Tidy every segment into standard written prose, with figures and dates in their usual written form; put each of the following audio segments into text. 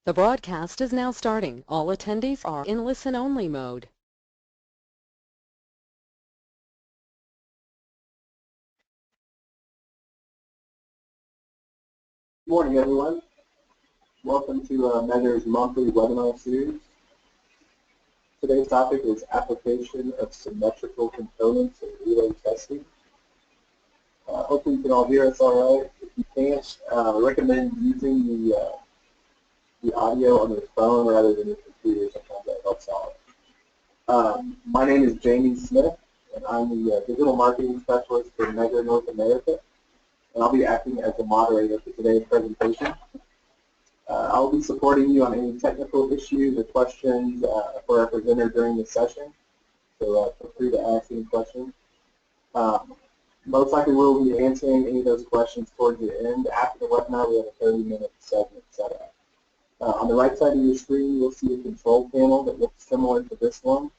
The broadcast is now starting. All attendees are in listen-only mode. Good morning, everyone. Welcome to Measure's monthly webinar series. Today's topic is application of symmetrical components in relay testing. Hopefully you can all hear us all right. If you can't, I recommend using the audio on your phone rather than your computer. Sometimes that helps out. My name is Jamie Smith, and I'm the digital marketing specialist for Measure North America, and I'll be acting as the moderator for today's presentation. I'll be supporting you on any technical issues or questions for our presenter during the session, so feel free to ask any questions. Most likely we'll be answering any of those questions towards the end. After the webinar, we have a 30-minute segment set up. On the right side of your screen, you'll see a control panel that looks similar to this one.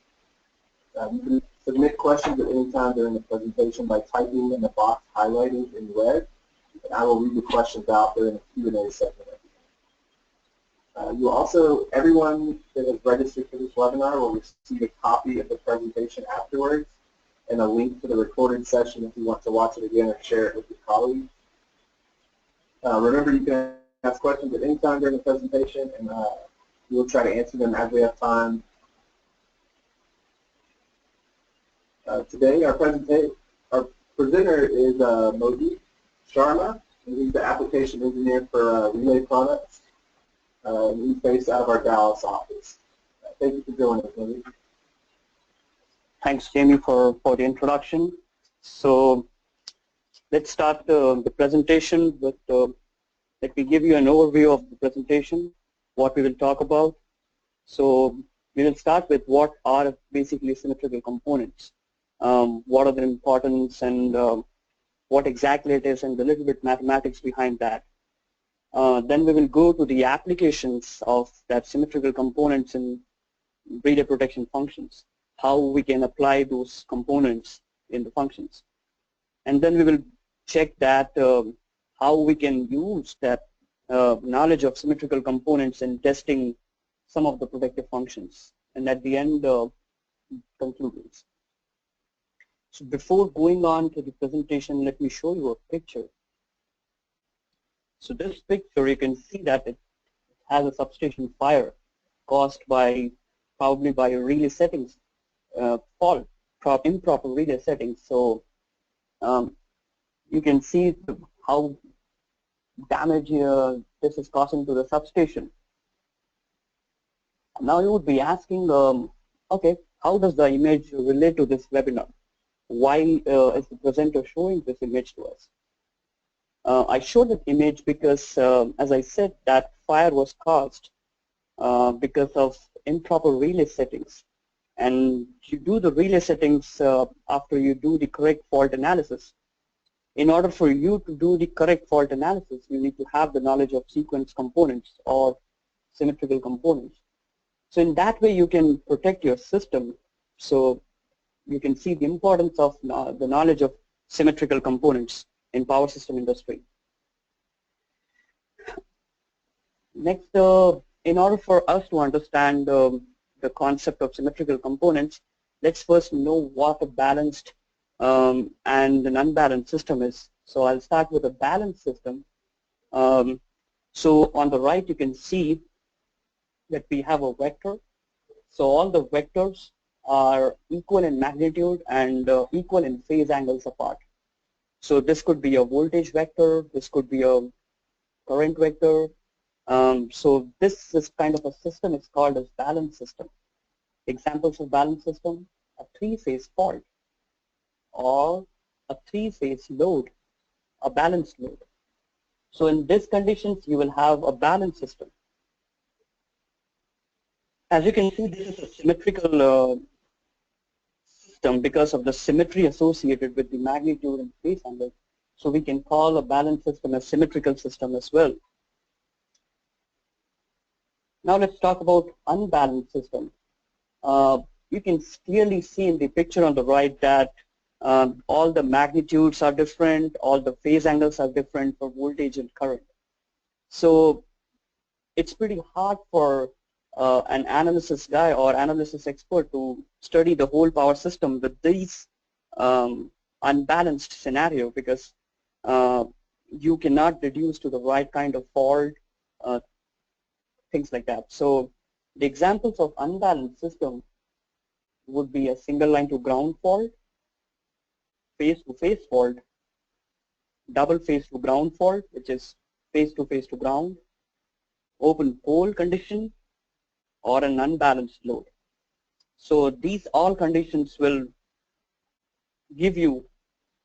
You can submit questions at any time during the presentation by typing in the box highlighted in red, and I will read the questions out during the Q&A segment. Everyone that has registered for this webinar will receive a copy of the presentation afterwards and a link to the recorded session if you want to watch it again or share it with your colleagues. Remember, you can ask questions at any time during the presentation, and we'll try to answer them as we have time. Today, our presenter is Mohit Sharma, and he's the application engineer for Relay Products. He's based out of our Dallas office. Thank you for joining us, Mohit. Thanks, Jamie, for the introduction. So let's start the presentation with, let me give you an overview of the presentation, what we will talk about. So we will start with what are basically symmetrical components, what are their importance, and what exactly it is, and a little bit mathematics behind that. Then we will go to the applications of that symmetrical components in relay protection functions, how we can apply those components in the functions. And then we will check that how we can use that knowledge of symmetrical components in testing some of the protective functions. And at the end, conclusions. So before going on to the presentation, let me show you a picture. So this picture, you can see that it has a substation fire caused by probably by relay settings fault, improper relay settings. So you can see how damage this is causing to the substation. Now you would be asking, okay, how does the image relate to this webinar? Why is the presenter showing this image to us? I showed that image because, as I said, that fire was caused because of improper relay settings. And you do the relay settings after you do the correct fault analysis. In order for you to do the correct fault analysis, you need to have the knowledge of sequence components or symmetrical components. So in that way, you can protect your system. So you can see the importance of the knowledge of symmetrical components in power system industry. Next, in order for us to understand the concept of symmetrical components, let's first know what a balanced and an unbalanced system is. So I'll start with a balanced system. So on the right, you can see that we have a vector. So all the vectors are equal in magnitude and equal in phase angles apart. So this could be a voltage vector, this could be a current vector. So this is kind of a system, it's called as balanced system. Examples of balanced system, a three-phase fault or a three-phase load, a balanced load. So in these conditions, you will have a balanced system. As you can see, this is a symmetrical system because of the symmetry associated with the magnitude and phase angle. So we can call a balanced system a symmetrical system as well. Now let's talk about unbalanced system. You can clearly see in the picture on the right that all the magnitudes are different, all the phase angles are different for voltage and current. So it's pretty hard for an analysis guy or analysis expert to study the whole power system with these unbalanced scenario, because you cannot deduce to the right kind of fault, things like that. So the examples of unbalanced system would be a single line to ground fault, phase to phase fault, double phase to ground fault, which is phase to ground, open pole condition, or an unbalanced load. So these all conditions will give you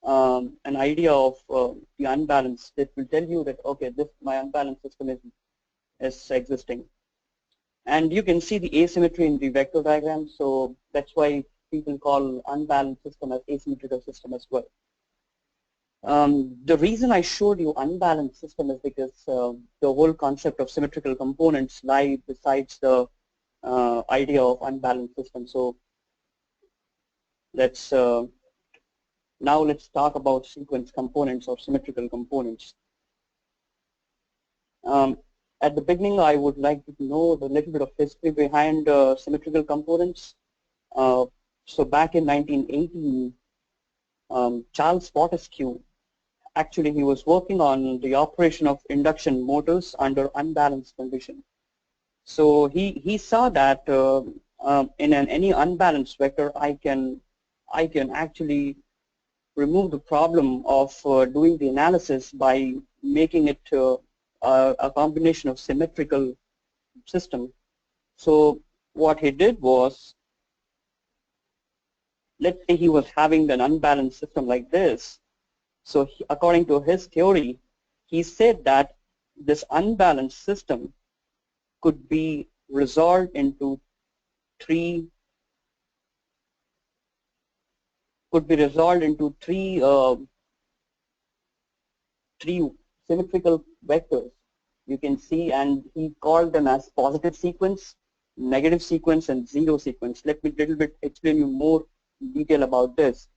an idea of the unbalance. That will tell you that, okay, this my unbalanced system is existing. And you can see the asymmetry in the vector diagram, so that's why people call unbalanced system as asymmetrical system as well. The reason I showed you unbalanced system is because the whole concept of symmetrical components lie besides the idea of unbalanced system. So let's now let's talk about sequence components or symmetrical components. At the beginning, I would like to know a little bit of history behind symmetrical components. So back in 1918, Charles Fortescue, actually he was working on the operation of induction motors under unbalanced condition. So he saw that in any unbalanced vector, I can actually remove the problem of doing the analysis by making it a combination of symmetrical system. So what he did was, let's say he was having an unbalanced system like this. So according to his theory, he said that this unbalanced system could be resolved into three symmetrical vectors, you can see, and he called them as positive sequence, negative sequence, and zero sequence. Let me a little bit explain you more detail about this.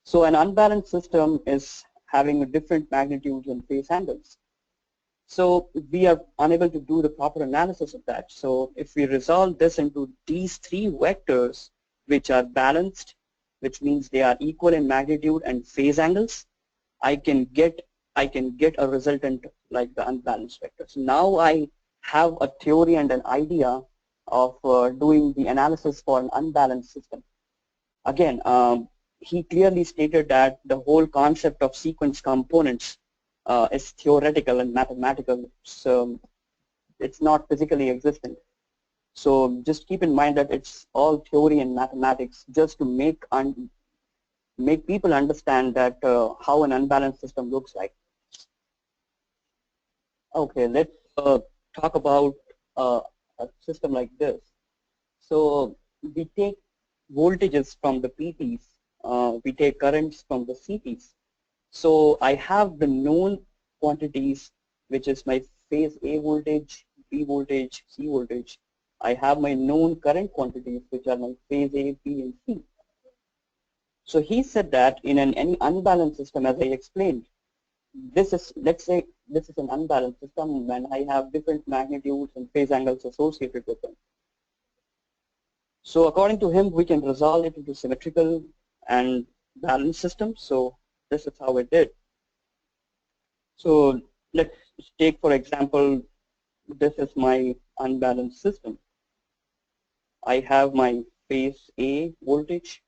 So an unbalanced system is having different magnitudes and phase angles. So we are unable to do the proper analysis of that. So if we resolve this into these three vectors, which are balanced, which means they are equal in magnitude and phase angles, I can get a resultant like the unbalanced vector. So now I have a theory and an idea of doing the analysis for an unbalanced system. Again, he clearly stated that the whole concept of sequence components is theoretical and mathematical, so it's not physically existent. So just keep in mind that it's all theory and mathematics, just to make people understand that how an unbalanced system looks like. Okay, let's talk about a system like this. So we take voltages from the PTs, we take currents from the CTs. So I have the known quantities, which is my phase A voltage, B voltage, C voltage. I have my known current quantities, which are my phase A, B, and C. So he said that in any unbalanced system, as I explained, this is, let's say this is an unbalanced system when I have different magnitudes and phase angles associated with them. So according to him, we can resolve it into symmetrical and balanced systems. So this is how it did. So let's take, for example, this is my unbalanced system. I have my phase A voltage,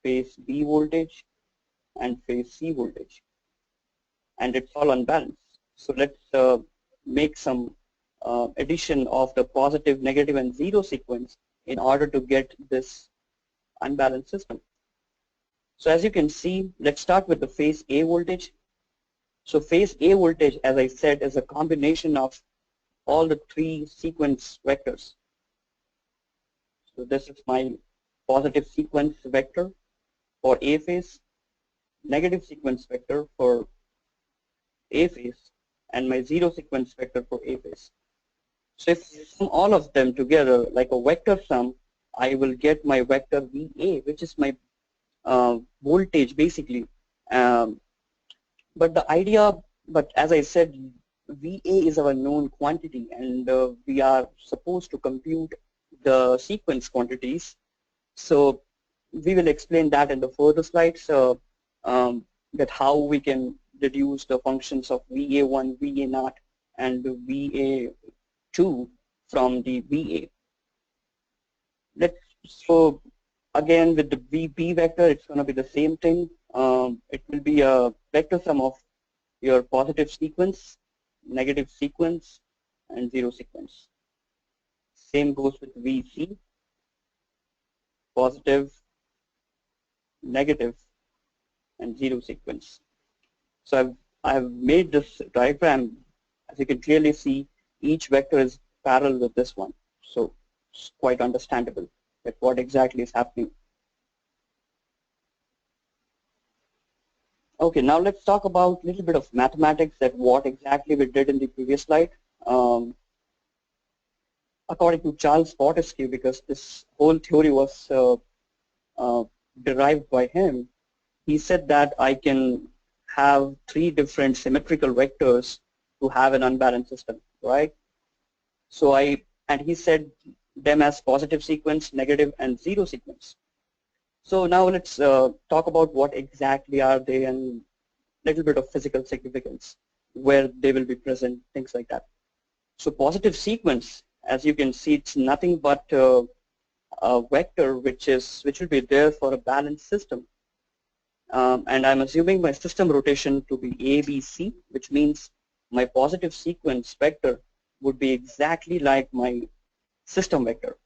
phase B voltage, and phase C voltage, and it's all unbalanced. So let's make some addition of the positive, negative, and zero sequence in order to get this unbalanced system. So as you can see, let's start with the phase A voltage. So phase A voltage, as I said, is a combination of all the three sequence vectors. So this is my positive sequence vector for A phase, negative sequence vector for A phase, and my zero sequence vector for A phase. So if I sum all of them together like a vector sum, I will get my vector VA, which is my voltage basically. But as I said, VA is our known quantity, and we are supposed to compute the sequence quantities. So we will explain that in the further slides, that how we can reduce the functions of VA1, VA0, and VA2 from the VA. So again, with the VB vector, it's going to be the same thing. It will be a vector sum of your positive sequence, negative sequence, and zero sequence. Same goes with VC, positive, negative, and zero sequence. So I've made this diagram. As you can clearly see, each vector is parallel with this one. So it's quite understandable that what exactly is happening. Okay, now let's talk about a little bit of mathematics, that what exactly we did in the previous slide. According to Charles Fortescue, because this whole theory was derived by him, he said that I can have three different symmetrical vectors to have an unbalanced system, right? So and he said them as positive sequence, negative, and zero sequence. So now let's talk about what exactly are they and a little bit of physical significance, where they will be present, things like that. So positive sequence, as you can see, it's nothing but a vector which will be there for a balanced system. And I'm assuming my system rotation to be ABC, which means my positive sequence vector would be exactly like my system vector.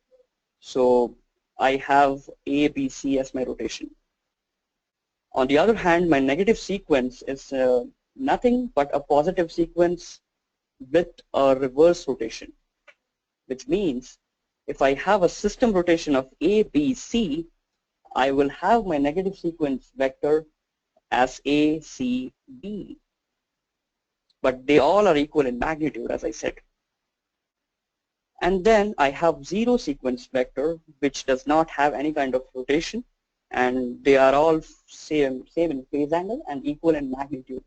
So I have ABC as my rotation. On the other hand, my negative sequence is nothing but a positive sequence with a reverse rotation, which means if I have a system rotation of ABC, I will have my negative sequence vector as ACB. But they all are equal in magnitude, as I said. And then I have zero sequence vector, which does not have any kind of rotation, and they are all same in phase angle and equal in magnitude.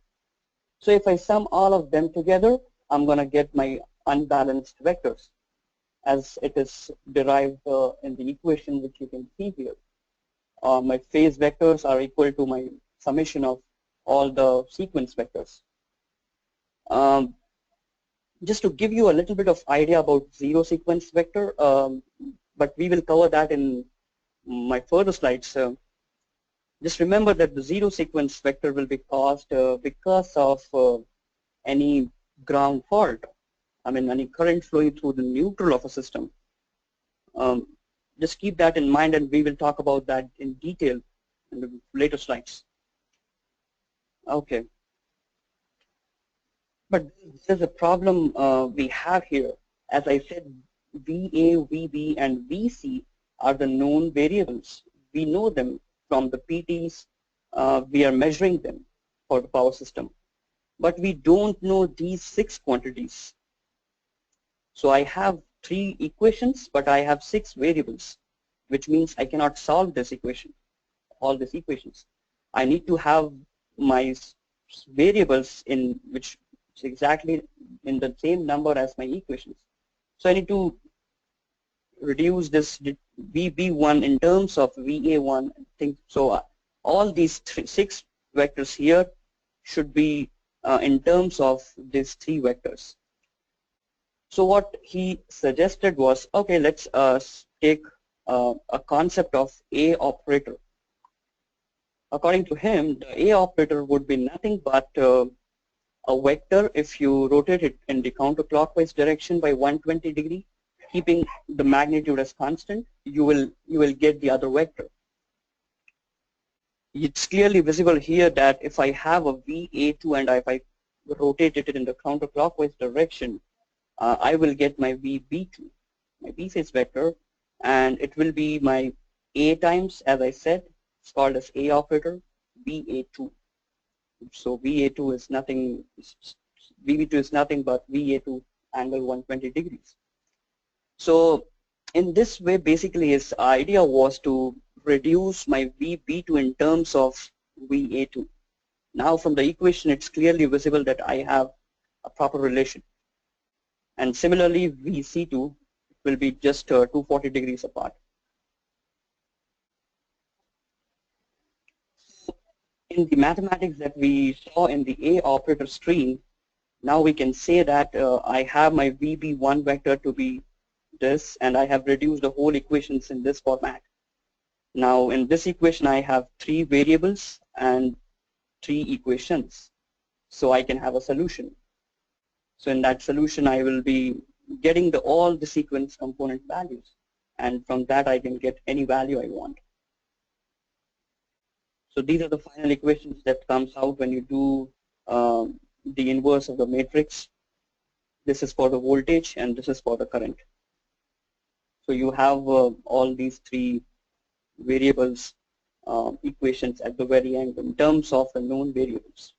So if I sum all of them together, I'm going to get my unbalanced vectors, as it is derived in the equation which you can see here. My phase vectors are equal to my summation of all the sequence vectors. Just to give you a little bit of idea about zero sequence vector, but we will cover that in my further slides. Just remember that the zero sequence vector will be caused because of any ground fault. I mean, any current flowing through the neutral of a system. Just keep that in mind, and we will talk about that in detail in the later slides. Okay. But there's a problem we have here. As I said, VA, VB, and VC are the known variables. We know them from the PTs. We are measuring them for the power system. But we don't know these 6 quantities. So I have 3 equations, but I have 6 variables, which means I cannot solve this equation, all these equations. I need to have my variables in which is exactly in the same number as my equations. So I need to reduce this VB1 in terms of VA1. So all these 6 vectors here should be in terms of these 3 vectors. So what he suggested was, okay, let's take a concept of A operator. According to him, the A operator would be nothing but a vector. If you rotate it in the counterclockwise direction by 120 degree, keeping the magnitude as constant, you will get the other vector. It's clearly visible here that if I have a VA2 and if I rotate it in the counterclockwise direction, I will get my VB2, my B phase vector, and it will be my A times, as I said, it's called as A operator, VA2. So VA2 is nothing, VB2 is nothing but VA2 angle 120 degrees. So in this way, basically his idea was to reduce my VB2 in terms of VA2. Now from the equation, it's clearly visible that I have a proper relation. And similarly, VC2 will be just 240 degrees apart. In the mathematics that we saw in the A operator stream, now we can say that I have my VB1 vector to be this, and I have reduced the whole equations in this format. Now in this equation I have 3 variables and 3 equations, so I can have a solution. So in that solution I will be getting all the sequence component values, and from that I can get any value I want. So these are the final equations that comes out when you do the inverse of the matrix. This is for the voltage and this is for the current. So you have all these 3 variables equations at the very end in terms of the known variables.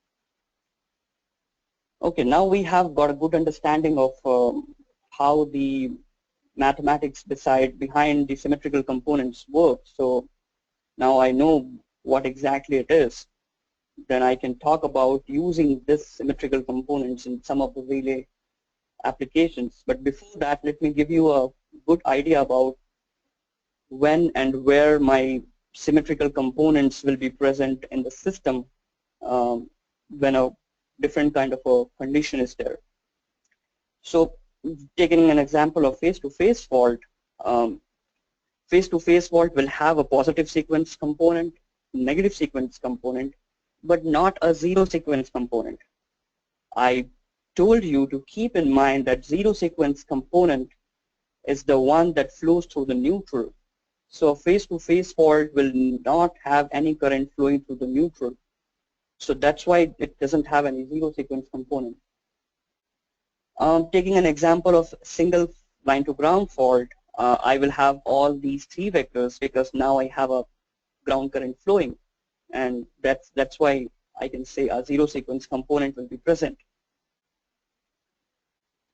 Okay, now we have got a good understanding of how the mathematics behind the symmetrical components work. So now I know what exactly it is. Then I can talk about using this symmetrical components in some of the relay applications. But before that, let me give you a good idea about when and where my symmetrical components will be present in the system when a different kind of a condition is there. So taking an example of face-to-face fault, face-to-face fault will have a positive sequence component, negative sequence component, but not a zero sequence component. I told you to keep in mind that zero sequence component is the one that flows through the neutral. So a face-to-face fault will not have any current flowing through the neutral. So that's why it doesn't have any zero sequence component. Taking an example of single line to ground fault, I will have all these 3 vectors because now I have a ground current flowing, and that's why I can say a zero sequence component will be present.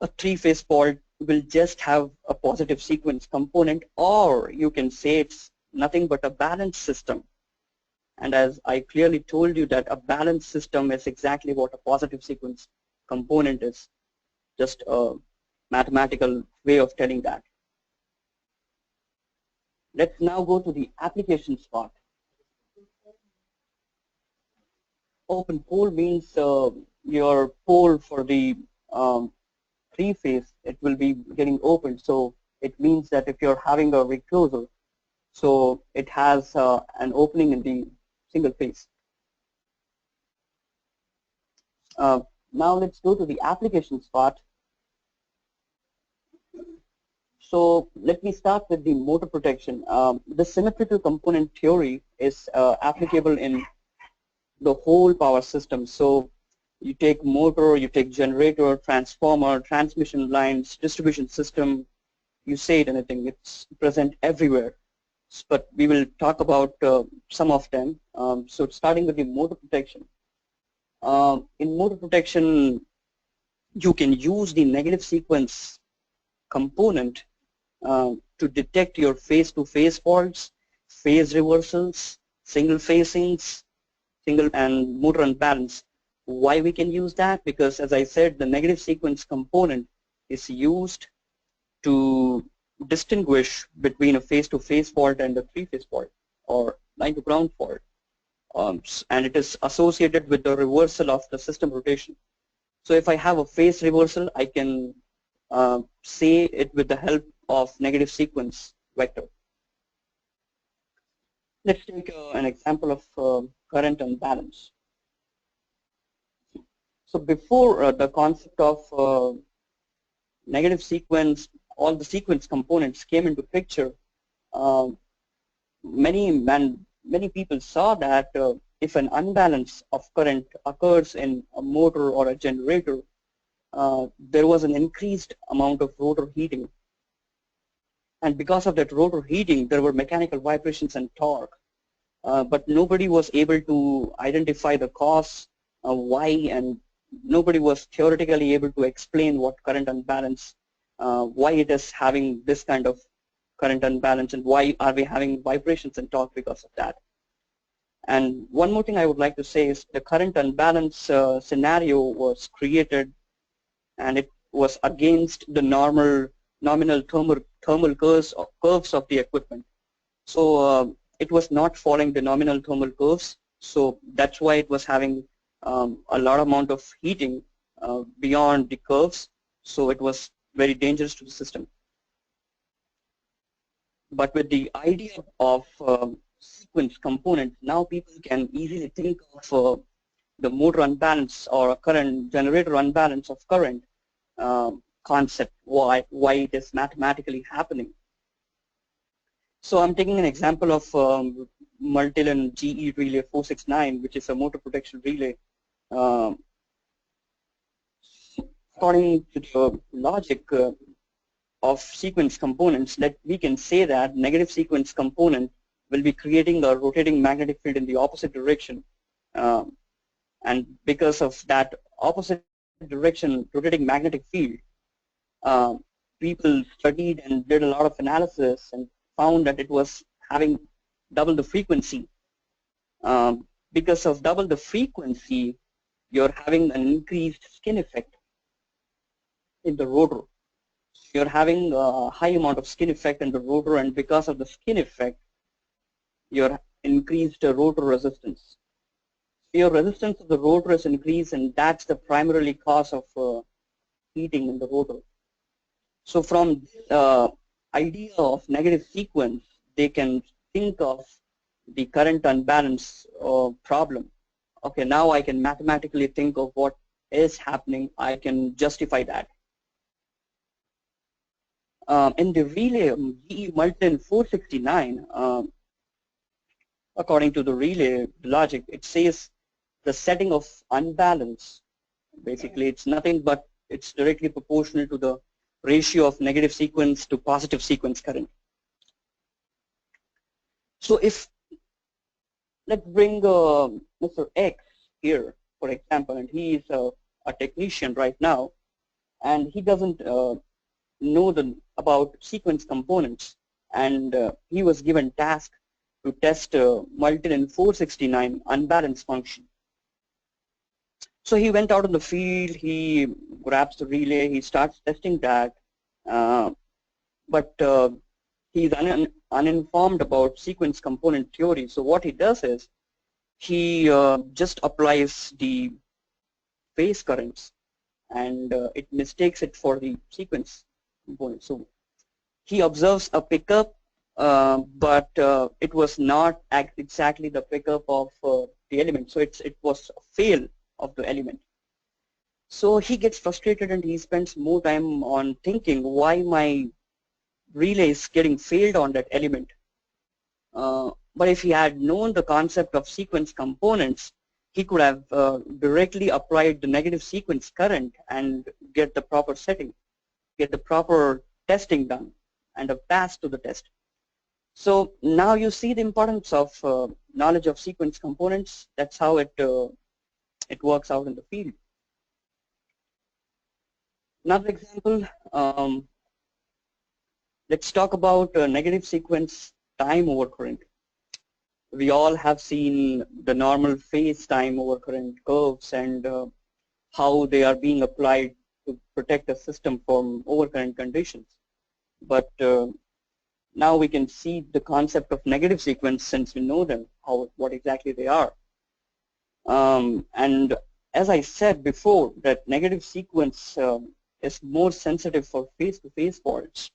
A 3-phase fault will just have a positive sequence component, or you can say it's nothing but a balanced system. And as I clearly told you that a balanced system is exactly what a positive sequence component is, just a mathematical way of telling that. Let's now go to the applications part. Open pole means your pole for the 3-phase, it will be getting open. So it means that if you're having a recloser, so it has an opening in the single phase. Now let's go to the applications part. So let me start with the motor protection. The symmetrical component theory is applicable in the whole power system. So you take motor, you take generator, transformer, transmission lines, distribution system, you say it anything, it's present everywhere. But we will talk about some of them. So starting with the motor protection. In motor protection, you can use the negative sequence component to detect your phase-to-phase faults, phase reversals, single phasings, single and motor unbalance. Why we can use that? Because as I said, the negative sequence component is used to distinguish between a phase-to-phase fault and a 3-phase fault or line-to-ground fault. And it is associated with the reversal of the system rotation. So if I have a phase reversal, I can say it with the help of negative sequence vector. Let's take an example of current unbalance. So before the concept of negative sequence, all the sequence components came into picture, many people saw that if an unbalance of current occurs in a motor or a generator, there was an increased amount of rotor heating. And because of that rotor heating, there were mechanical vibrations and torque. But nobody was able to identify the cause, why, and nobody was theoretically able to explain what current unbalance, why it is having this kind of current unbalance, and why are we having vibrations and torque because of that. And one more thing I would like to say is the current unbalance scenario was created and it was against the nominal thermal curves of the equipment. So it was not following the nominal thermal curves, so that's why it was having a lot amount of heating beyond the curves, so it was very dangerous to the system. But with the idea of sequence components, now people can easily think of the motor unbalance or a current generator unbalance of current concept, why it is mathematically happening. So I'm taking an example of Multilin GE relay 469, which is a motor protection relay. According to the logic of sequence components, we can say that negative sequence component will be creating a rotating magnetic field in the opposite direction. And because of that opposite direction rotating magnetic field, people studied and did a lot of analysis and found that it was having double the frequency. Because of double the frequency, you're having an increased skin effect in the rotor. You're having a high amount of skin effect in the rotor, and because of the skin effect, you're increased rotor resistance. Your resistance of the rotor is increased, and that's the primarily cause of heating in the rotor. So from idea of negative sequence, they can think of the current unbalance problem. Okay, now I can mathematically think of what is happening. I can justify that. In the relay GE Multilin 469, according to the relay logic, it says the setting of unbalance. Basically, it's nothing but it's directly proportional to the ratio of negative sequence to positive sequence current. So if, let's bring Mr. X here, for example, and he is a technician right now, and he doesn't know about sequence components, and he was given task to test Multilin 469 unbalance function. So he went out in the field, he grabs the relay, he starts testing that, but he's uninformed about sequence component theory. So what he does is he just applies the phase currents, and it mistakes it for the sequence component. So he observes a pickup, but it was not exactly the pickup of the element. So it was a fail of the element. So he gets frustrated, and he spends more time on thinking why my relay is getting failed on that element. But if he had known the concept of sequence components, he could have directly applied the negative sequence current and get the proper setting, get the proper testing done, and have passed to the test. So now you see the importance of knowledge of sequence components. That's how it works out in the field. Another example, let's talk about negative sequence time over current. We all have seen the normal phase time over current curves and how they are being applied to protect the system from overcurrent conditions. But now we can see the concept of negative sequence since we know them, what exactly they are. And as I said before, that negative sequence is more sensitive for phase-to-phase faults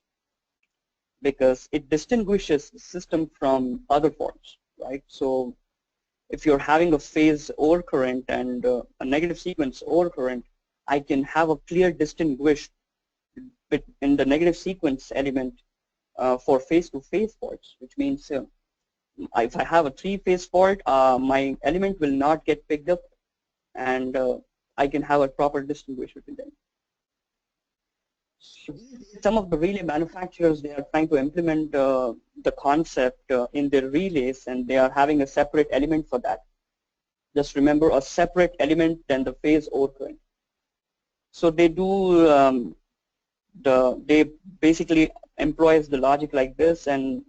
because it distinguishes the system from other faults, right? So if you're having a phase overcurrent and a negative sequence overcurrent, I can have a clear distinguish in the negative sequence element for phase-to-phase faults, which means if I have a three-phase fault, my element will not get picked up, and I can have a proper distinguish between them. Some of the relay manufacturers, they are trying to implement the concept in their relays, and they are having a separate element for that. Just remember, a separate element than the phase overcurrent. So they do they basically employs the logic like this, and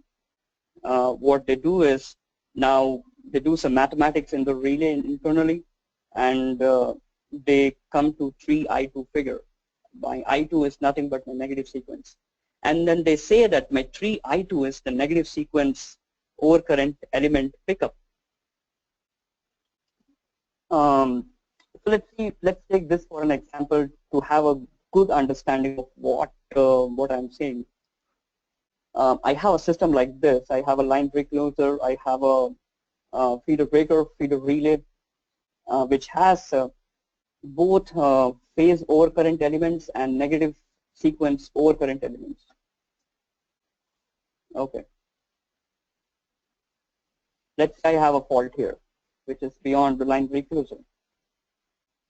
what they do is now they do some mathematics in the relay internally, and they come to 3I2 figure. my I2 is nothing but my negative sequence. And then they say that my tree I2 is the negative sequence overcurrent element pickup. So let's take this for an example to have a good understanding of what I'm saying. I have a system like this. I have a line recloser. I have a feeder breaker, feeder relay, which has both phase overcurrent elements and negative sequence overcurrent elements. Okay. Let's say I have a fault here, which is beyond the line recloser.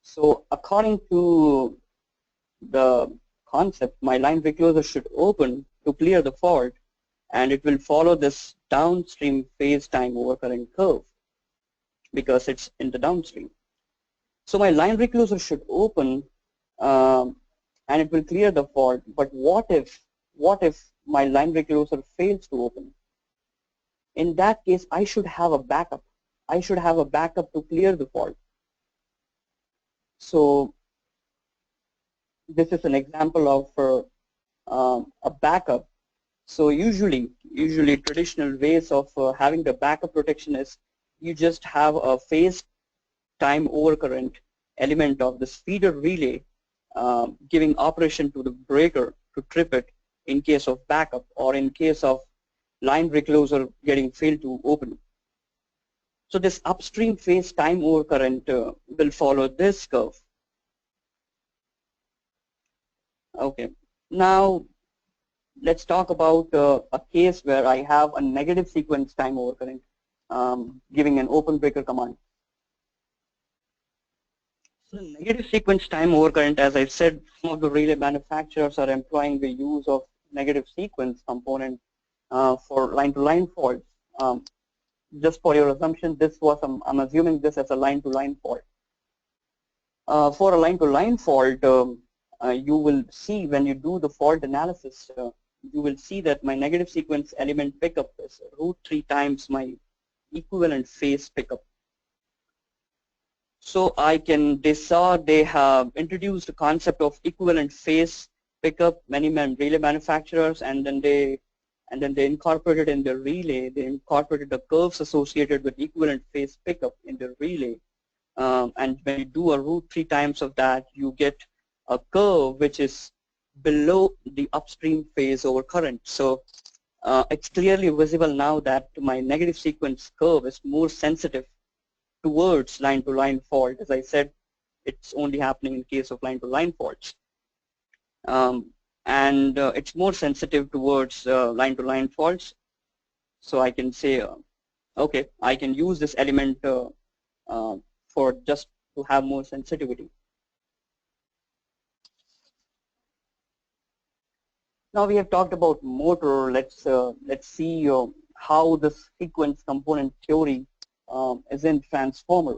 So according to the concept, my line recloser should open to clear the fault, and it will follow this downstream phase time overcurrent curve because it's in the downstream. So my line recloser should open and it will clear the fault, but what if my line recloser fails to open? In that case, I should have a backup. I should have a backup to clear the fault. So this is an example of a backup. So usually traditional ways of having the backup protection is you just have a phase time overcurrent element of this feeder relay giving operation to the breaker to trip it in case of backup or in case of line recloser getting failed to open. So this upstream phase time overcurrent will follow this curve. Okay, now let's talk about a case where I have a negative sequence time overcurrent giving an open breaker command. So negative sequence time overcurrent, as I said, some of the relay manufacturers are employing the use of negative sequence component for line-to-line faults. Just for your assumption, this was I'm assuming this as a line-to-line fault. For a line-to-line fault, you will see when you do the fault analysis, you will see that my negative sequence element pickup is √3 times my equivalent phase pickup. So they have introduced the concept of equivalent phase pickup, many relay manufacturers, and then they incorporated in the relay, they incorporated the curves associated with equivalent phase pickup in the relay. And when you do a √3 times of that, you get a curve which is below the upstream phase over current. So it's clearly visible now that my negative sequence curve is more sensitive towards line-to-line fault. As I said, it's only happening in case of line-to-line faults. And it's more sensitive towards line-to-line faults. So I can say, okay, I can use this element for just to have more sensitivity. Now we have talked about motor. Let's see how this sequence component theory is in transformer.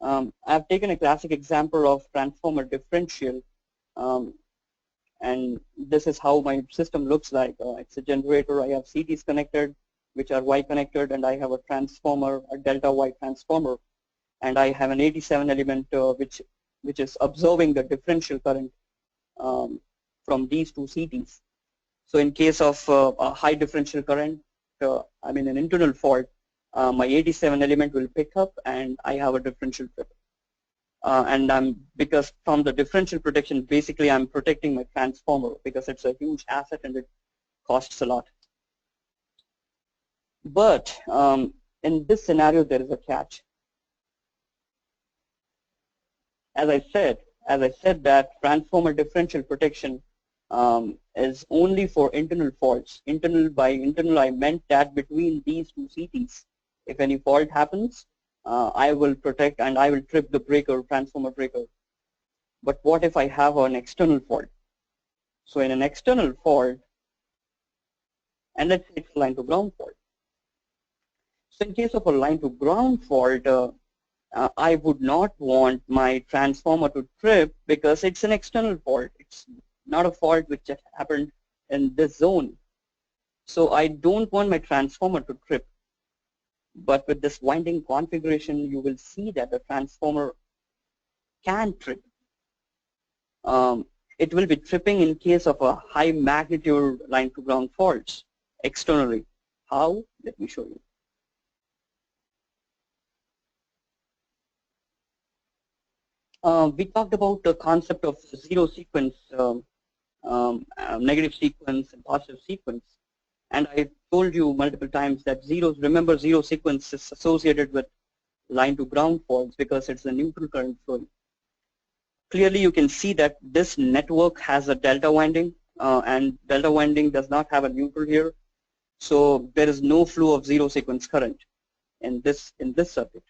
I've taken a classic example of transformer differential, and this is how my system looks like. It's a generator. I have CTs connected, which are Y connected, and I have a transformer, a delta Y transformer, and I have an 87 element which is absorbing the differential current from these two CTs. So in case of a high differential current, I mean an internal fault, my 87 element will pick up and I have a differential trip. And because from the differential protection, basically I'm protecting my transformer because it's a huge asset and it costs a lot. But in this scenario, there is a catch. As I said that transformer differential protection is only for internal faults. Internal, by internal I meant that between these two CTs, if any fault happens, I will protect and I will trip the breaker, transformer breaker. But what if I have an external fault? So in an external fault, and let's say it's a line to ground fault. So in case of a line to ground fault, I would not want my transformer to trip because it's an external fault. It's not a fault which just happened in this zone. So I don't want my transformer to trip. But with this winding configuration, you will see that the transformer can trip. it will be tripping in case of a high magnitude line to ground faults externally. How? Let me show you. We talked about the concept of zero sequence, negative sequence and positive sequence. And I told you multiple times that zeros, remember zero sequence is associated with line to ground faults because it's a neutral current flowing. Clearly you can see that this network has a delta winding and delta winding does not have a neutral here. So there is no flow of zero sequence current in this circuit.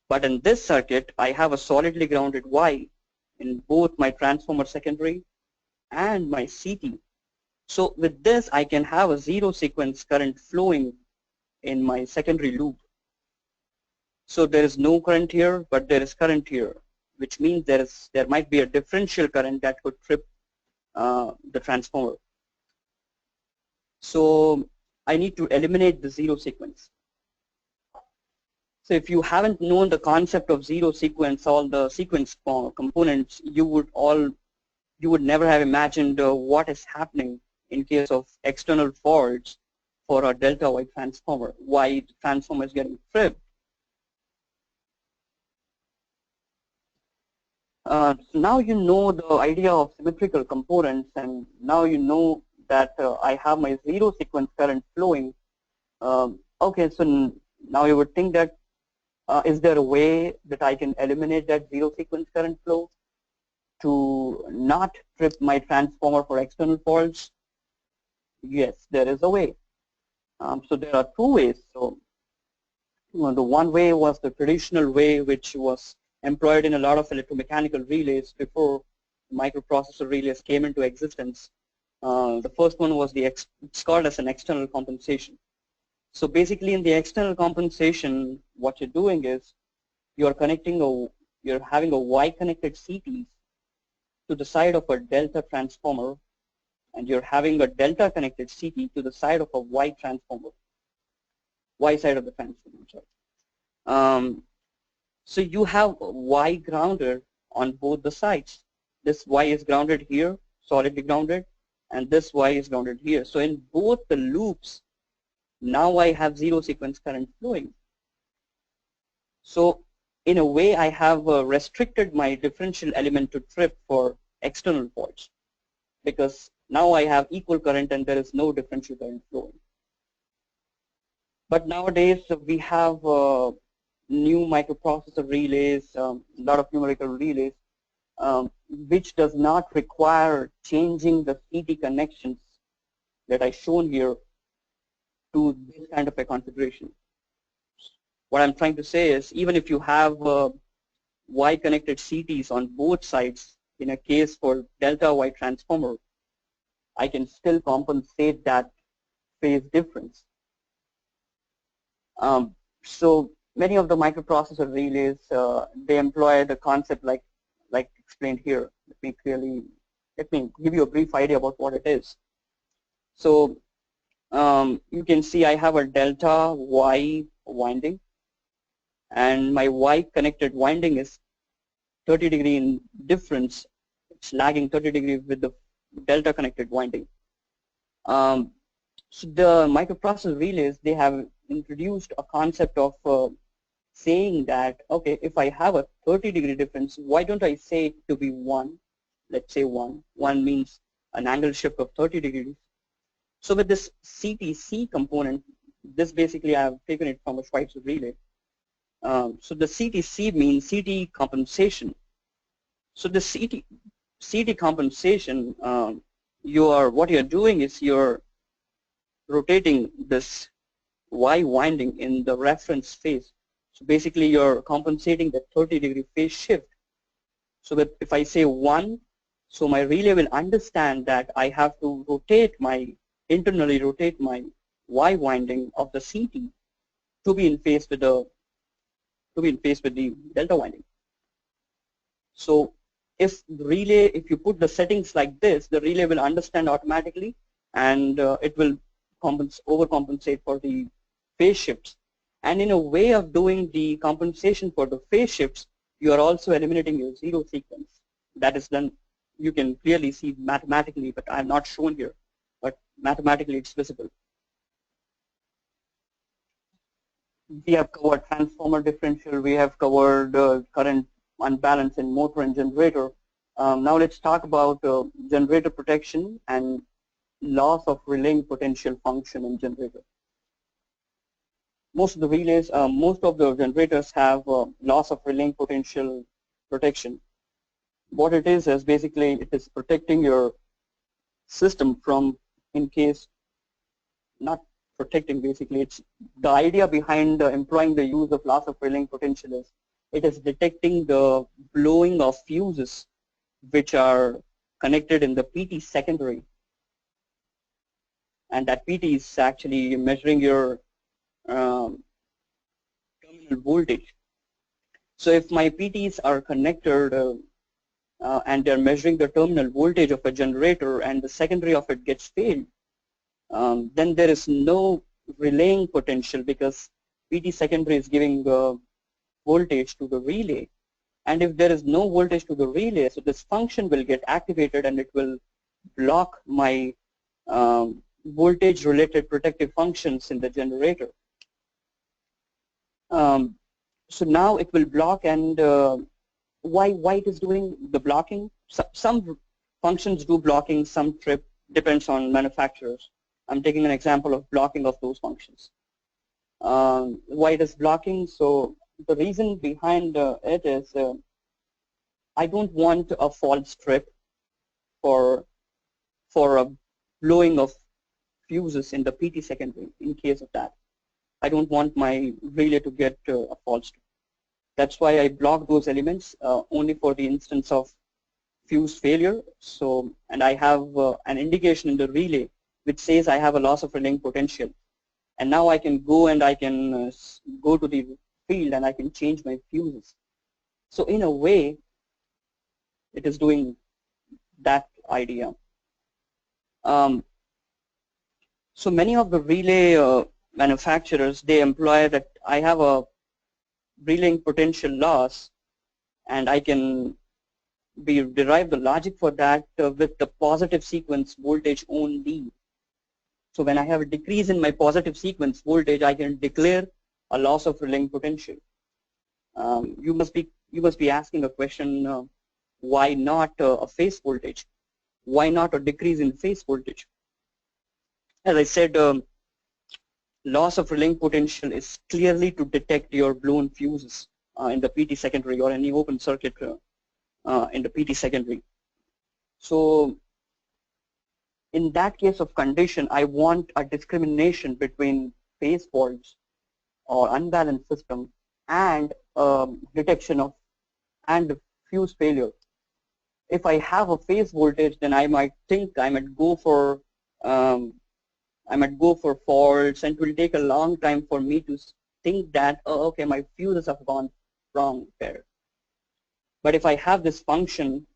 But in this circuit, I have a solidly grounded Y in both my transformer secondary and my CT. So with this, I can have a zero sequence current flowing in my secondary loop. So there is no current here, but there is current here, which means there might be a differential current that could trip the transformer. So I need to eliminate the zero sequence. So if you haven't known the concept of zero sequence, all the sequence components, you would never have imagined what is happening in case of external faults for a delta Y transformer, why the transformer is getting tripped. So now you know the idea of symmetrical components, and now you know that I have my zero sequence current flowing. Okay, so now you would think that is there a way that I can eliminate that zero sequence current flow to not trip my transformer for external faults? Yes, there is a way. So there are two ways. So the one way was the traditional way, which was employed in a lot of electromechanical relays before microprocessor relays came into existence. The first one was it's called as an external compensation. So basically in the external compensation, what you're doing is you're having a Y connected CT to the side of a delta transformer, and you're having a delta connected CT to the side of a Y transformer, Y side of the transformer. So you have Y grounded on both the sides. This Y is grounded here, solidly grounded, and this Y is grounded here. So in both the loops, now I have zero sequence current flowing. So in a way, I have restricted my differential element to trip for external faults, because now I have equal current and there is no differential current flowing. But nowadays we have new microprocessor relays, a lot of numerical relays, which does not require changing the CT connections that I shown here to this kind of a configuration. What I'm trying to say is, even if you have Y connected CTs on both sides in a case for delta Y transformer, I can still compensate that phase difference. So many of the microprocessor relays, they employ the concept like explained here. Let me give you a brief idea about what it is. So you can see I have a delta Y winding, and my Y connected winding is 30 degree in difference. It's lagging 30 degrees with the delta connected winding. So the microprocessor relays, they have introduced a concept of saying that, okay, if I have a 30 degree difference, why don't I say it to be 1? Let's say 1. 1 means an angle shift of 30 degrees. So with this CTC component, this basically I have taken it from a Schweitzer relay. So the CTC means CT compensation. So the CT compensation, what you're doing is you're rotating this Y winding in the reference phase. So basically you're compensating the 30 degree phase shift. So that if I say 1, so my relay will understand that I have to internally rotate my Y winding of the CT to be in phase with the delta winding. So if you put the settings like this, the relay will understand automatically, and it will overcompensate for the phase shifts. And in a way of doing the compensation for the phase shifts, you are also eliminating your zero sequence. That is done you can clearly see mathematically, but I'm not shown here, but mathematically it's visible. We have covered transformer differential, we have covered current unbalance in motor and generator. Now let's talk about generator protection and loss of relaying potential function in generator. Most of the relays, most of the generators have loss of relaying potential protection. What it is basically it is protecting your system from, in case, not protecting basically, it's the idea behind employing the use of loss of relaying potential is it is detecting the blowing of fuses which are connected in the PT secondary, and that PT is actually measuring your terminal voltage. So if my PTs are connected and they're measuring the terminal voltage of a generator and the secondary of it gets failed, then there is no relaying potential because PT secondary is giving voltage to the relay. And if there is no voltage to the relay, so this function will get activated and it will block my voltage related protective functions in the generator. So now it will block, and why it is doing the blocking? Some functions do blocking, some trip, depends on manufacturers. I'm taking an example of blocking of those functions. Why it is blocking? So the reason behind it is I don't want a false trip for a blowing of fuses in the PT secondary. In case of that, I don't want my relay to get a false trip. That's why I block those elements only for the instance of fuse failure. So, and I have an indication in the relay which says I have a loss of relaying potential. And now I can go and I can go to the field and I can change my fuses. So in a way, it is doing that idea. So many of the relay manufacturers, they employ that I have a relaying potential loss, and I can derive the logic for that with the positive sequence voltage only. So when I have a decrease in my positive sequence voltage, I can declare a loss of relaying potential. You must be asking a question: why not a phase voltage? Why not a decrease in phase voltage? As I said, loss of relaying potential is clearly to detect your blown fuses in the PT secondary or any open circuit in the PT secondary. So in that case of condition, I want a discrimination between phase faults or unbalanced system and detection of and fuse failure. If I have a phase voltage, then I might think I might go for faults, and it will take a long time for me to think that, oh, okay, my fuses have gone wrong there. But if I have this function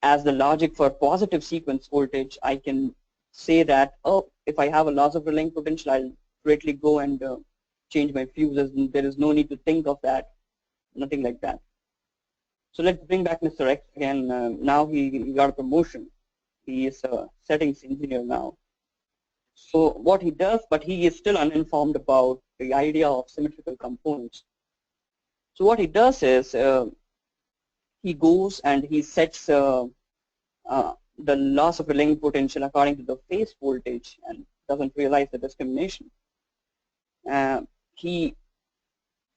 as the logic for positive sequence voltage, I can say that, oh, if I have a loss of relaying potential, I'll directly go and change my fuses, and there is no need to think of that, nothing like that. So let's bring back Mr. X again. Now he got a promotion. He is a settings engineer now. So what he does, but he is still uninformed about the idea of symmetrical components. So what he does is he goes and he sets the loss of relaying potential according to the phase voltage and doesn't realize the discrimination.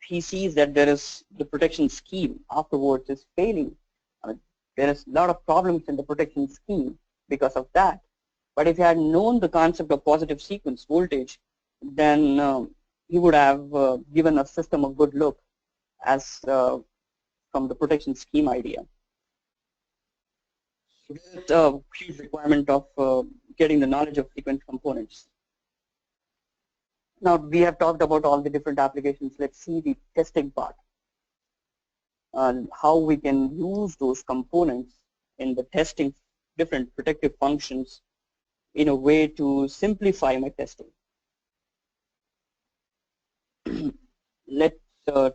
He sees that there is the protection scheme afterwards is failing. I mean, there is a lot of problems in the protection scheme because of that. But if he had known the concept of positive sequence voltage, then he would have given a system a good look as from the protection scheme idea. So there's a huge requirement of getting the knowledge of sequence components. Now we have talked about all the different applications. Let's see the testing part and how we can use those components in the testing different protective functions in a way to simplify my testing. Let's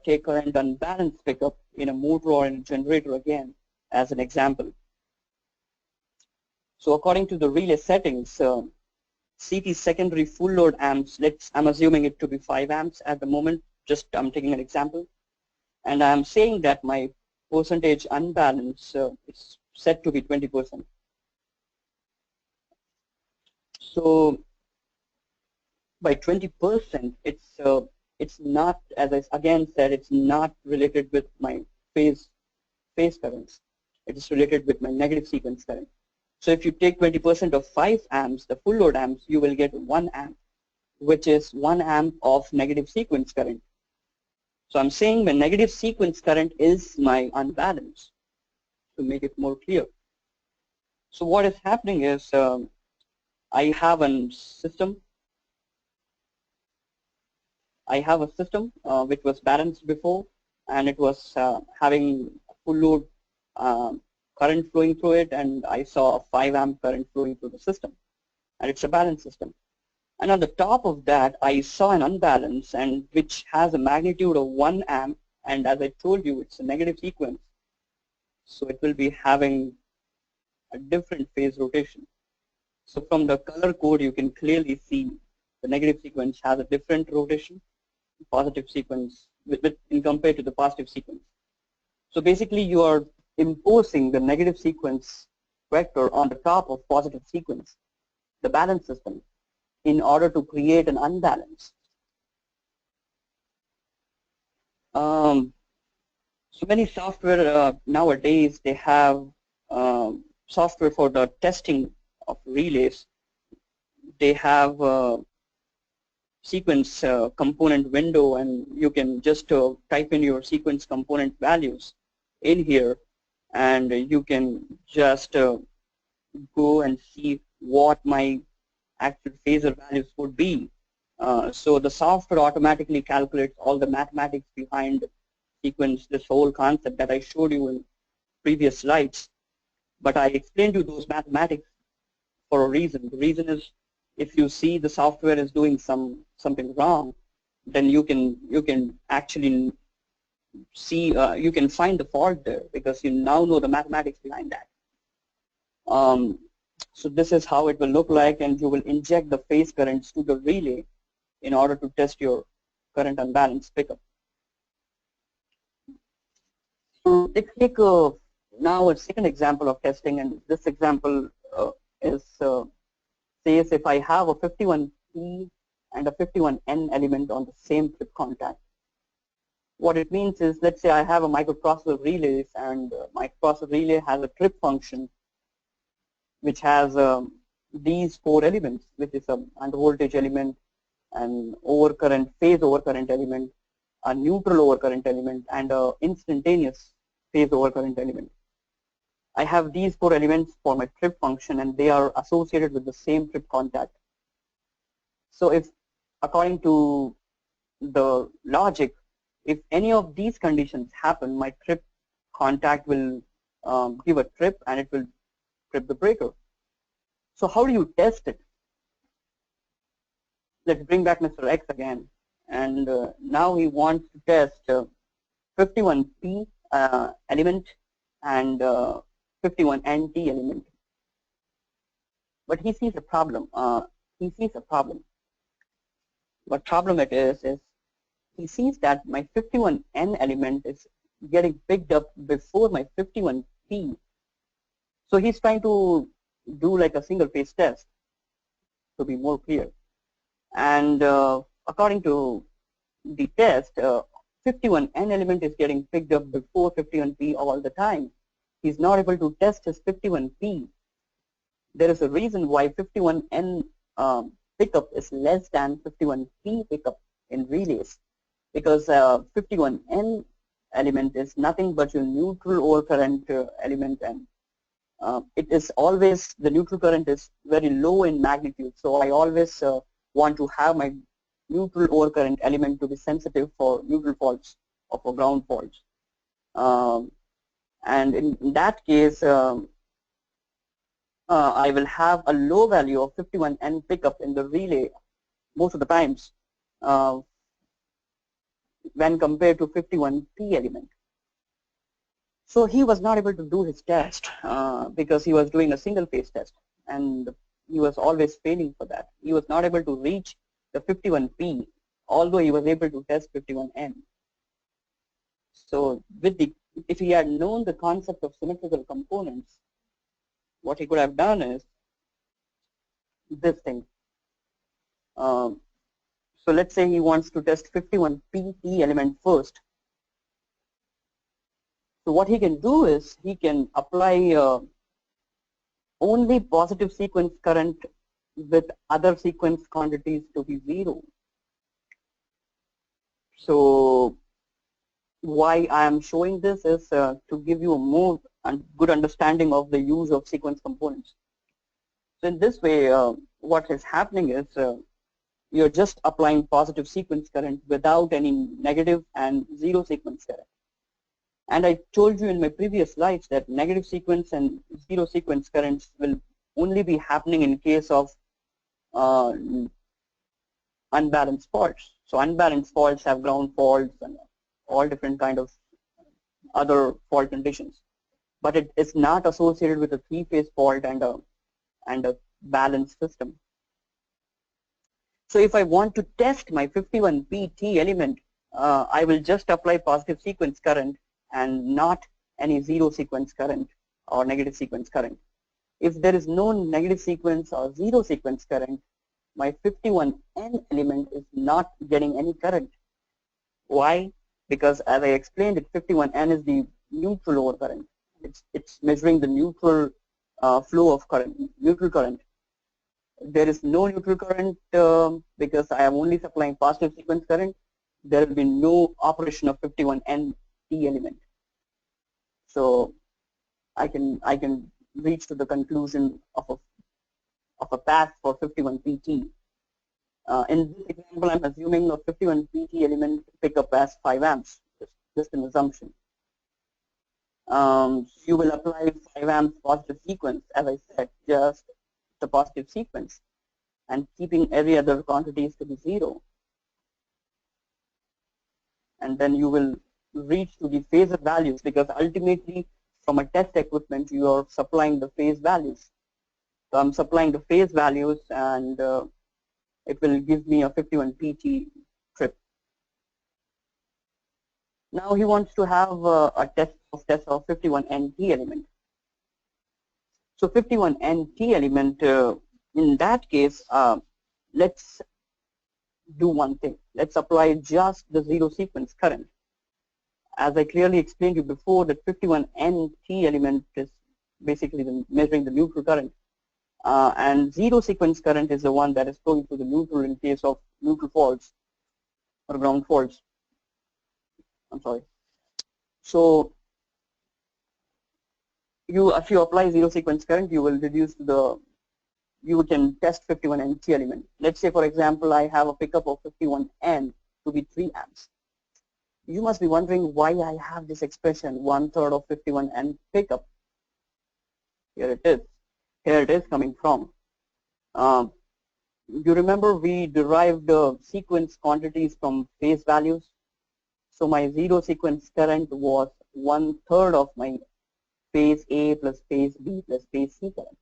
take current unbalanced pickup in a motor or in a generator again as an example. So according to the relay settings, CT secondary full load amps, I'm assuming it to be 5 amps at the moment, just I'm taking an example. And I'm saying that my percentage unbalance is set to be 20%. So by 20%, it's not, as I again said, it's not related with my phase currents. It is related with my negative sequence current. So if you take 20% of 5 amps, the full load amps, you will get 1 amp, which is 1 amp of negative sequence current. So I'm saying the negative sequence current is my unbalance, to make it more clear. So what is happening is I have a system. Which was balanced before, and it was having full load current flowing through it, and I saw a 5 amp current flowing through the system, and it's a balanced system. And on the top of that, I saw an unbalance, and which has a magnitude of 1 amp, and as I told you, it's a negative sequence, so it will be having a different phase rotation. So from the color code, you can clearly see the negative sequence has a different rotation, positive sequence in compared to the positive sequence. So basically you are imposing the negative sequence vector on the top of positive sequence, the balance system, in order to create an unbalance. So many software nowadays, they have software for the testing of relays. They have sequence component window, and you can just type in your sequence component values in here, and you can just go and see what my actual phasor values would be. So the software automatically calculates all the mathematics behind sequence, this whole concept that I showed you in previous slides. But I explained you those mathematics for a reason. The reason is, if you see the software is doing something wrong, then you can actually see, you can find the fault there, because you now know the mathematics behind that. So this is how it will look like, and you will inject the phase currents to the relay in order to test your current unbalance pickup. So let's take now a second example of testing, and this example is says if I have a 51P and a 51N element on the same trip contact. What it means is, let's say I have a microprocessor relays, and microprocessor relay has a trip function which has these 4 elements, which is a undervoltage element, an overcurrent, phase overcurrent element, a neutral overcurrent element, and a instantaneous phase overcurrent element. I have these 4 elements for my trip function, and they are associated with the same trip contact. So if, according to the logic, if any of these conditions happen, my trip contact will give a trip, and it will trip the breaker. So how do you test it? Let's bring back Mr. X again, and now he wants to test 51P element and 51NT element. But he sees a problem. What problem it is he sees that my 51N element is getting picked up before my 51P. So he's trying to do like a single phase test, to be more clear. And according to the test, 51N element is getting picked up before 51P all the time. He's not able to test his 51P. There is a reason why 51N pickup is less than 51P pickup in relays, because 51N element is nothing but your neutral overcurrent element, and it is always, the neutral current is very low in magnitude. So I always want to have my neutral overcurrent element to be sensitive for neutral faults or for ground faults. And in that case, I will have a low value of 51N pickup in the relay most of the times when compared to 51P element. So he was not able to do his test because he was doing a single phase test. and he was always failing for that. He was not able to reach the 51P, although he was able to test 51N. So if he had known the concept of symmetrical components, what he could have done is this thing. So let's say he wants to test 51P element first. So what he can do is he can apply only positive sequence current with other sequence quantities to be 0. So why I am showing this is to give you a more good understanding of the use of sequence components. So in this way, what is happening is you're just applying positive sequence current without any negative and zero sequence current. And I told you in my previous slides that negative sequence and zero sequence currents will only be happening in case of unbalanced faults. So unbalanced faults have ground faults and all different kind of other fault conditions. But it is not associated with a three-phase fault and a balanced system. So if I want to test my 51P element, I will just apply positive sequence current and not any zero sequence current or negative sequence current. If there is no negative sequence or zero sequence current, my 51N element is not getting any current. Why? Because as I explained it, 51N is the neutral overcurrent. It's measuring the neutral flow of current, neutral current. There is no neutral current because I am only supplying positive sequence current. There will be no operation of 51N element. So I can reach to the conclusion of a path for 51PT. In this example, I'm assuming a 51PT element pickup as 5 amps, just an assumption. You will apply 5 amps positive sequence, as I said, just the positive sequence, and keeping every other quantities to be 0. And then you will reach to the phasor values, because ultimately from a test equipment you are supplying the phase values. So I'm supplying the phase values, and it will give me a 51PT trip. Now he wants to have a test of 51NT element. So 51NT element, in that case, let's do one thing. Let's apply just the zero sequence current. As I clearly explained to you before, that 51NT element is basically measuring the neutral current. And zero sequence current is the one that is flowing through the neutral in case of neutral faults or ground faults. I'm sorry. So if you apply zero sequence current, you will reduce you can test 51NT element. Let's say, for example, I have a pickup of 51N to be 3 amps. You must be wondering why I have this expression 1/3 of 51N pickup. Here it is. Here it is coming from. You remember we derived sequence quantities from phase values. So my zero sequence current was 1/3 of my phase A plus phase B plus phase C current.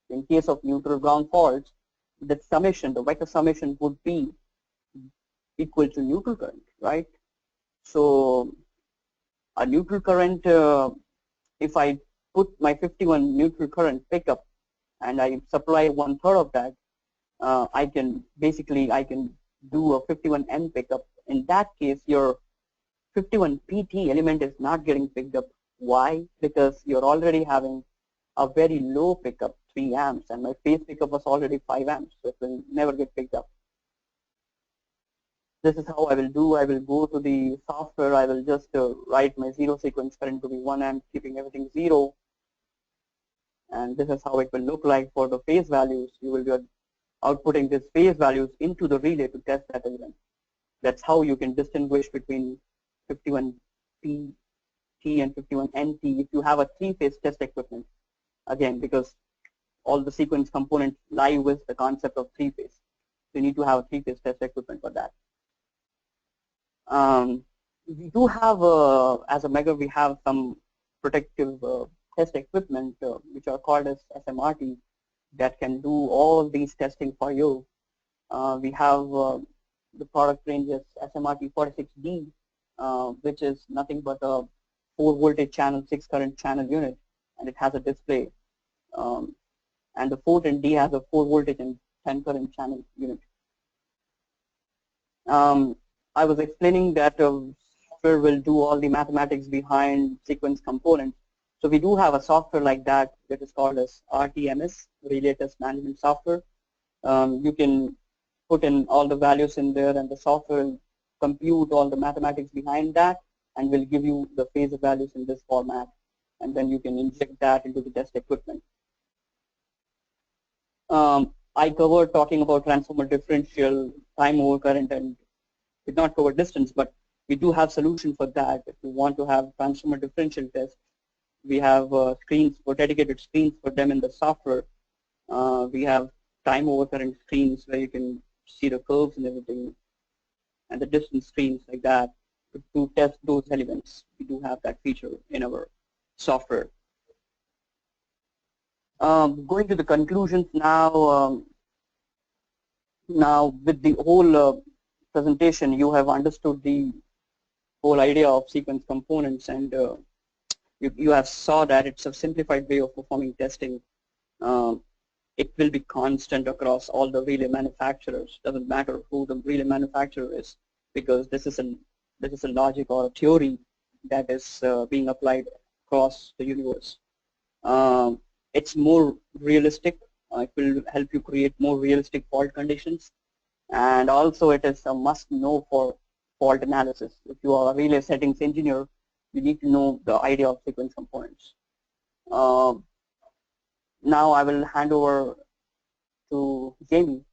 In case of neutral ground faults, the summation, the vector summation would be equal to neutral current, right? So a neutral current, if I put my 51 neutral current pickup and I supply 1/3 of that, I can do a 51N pickup. In that case, your 51PT element is not getting picked up. Why? Because you're already having a very low pickup, 3 amps, and my phase pickup was already 5 amps, so it will never get picked up. This is how I will do. I will go to the software. I will just write my zero sequence current to be 1 amp, keeping everything 0. And this is how it will look like for the phase values. You will be outputting these phase values into the relay to test that element. That's how you can distinguish between 51PT and 51NT if you have a 3-phase test equipment. Again, because all the sequence components lie with the concept of 3-phase. So you need to have a 3-phase test equipment for that. We do have, as a Mega, we have some protective test equipment which are called as SMRT. that can do all these testing for you. We have the product ranges SMRT46D, which is nothing but a 4 voltage channel, 6 current channel unit, and it has a display. And the 410D has a 4 voltage and 10 current channel unit. I was explaining that software will do all the mathematics behind sequence components. So we do have a software like that is called as RTMS, Relay Test Management Software. You can put in all the values in there, and the software will compute all the mathematics behind that and will give you the phasor values in this format. And then you can inject that into the test equipment. I covered talking about transformer differential, time over current, and did not cover distance, but we do have solution for that. If you want to have transformer differential test, we have screens for dedicated screens for them in the software. We have time over current screens where you can see the curves and everything, and the distance screens like that to test those elements. We do have that feature in our software. Going to the conclusions now. Now, with the whole presentation, you have understood the whole idea of sequence components, and you have saw that it's a simplified way of performing testing. It will be constant across all the relay manufacturers. Doesn't matter who the relay manufacturer is, because this is a logic or a theory that is being applied across the universe. It's more realistic. It will help you create more realistic fault conditions, and also it is a must-know for fault analysis. If you are a relay settings engineer, you need to know the idea of sequence components. Now I will hand over to Jamie.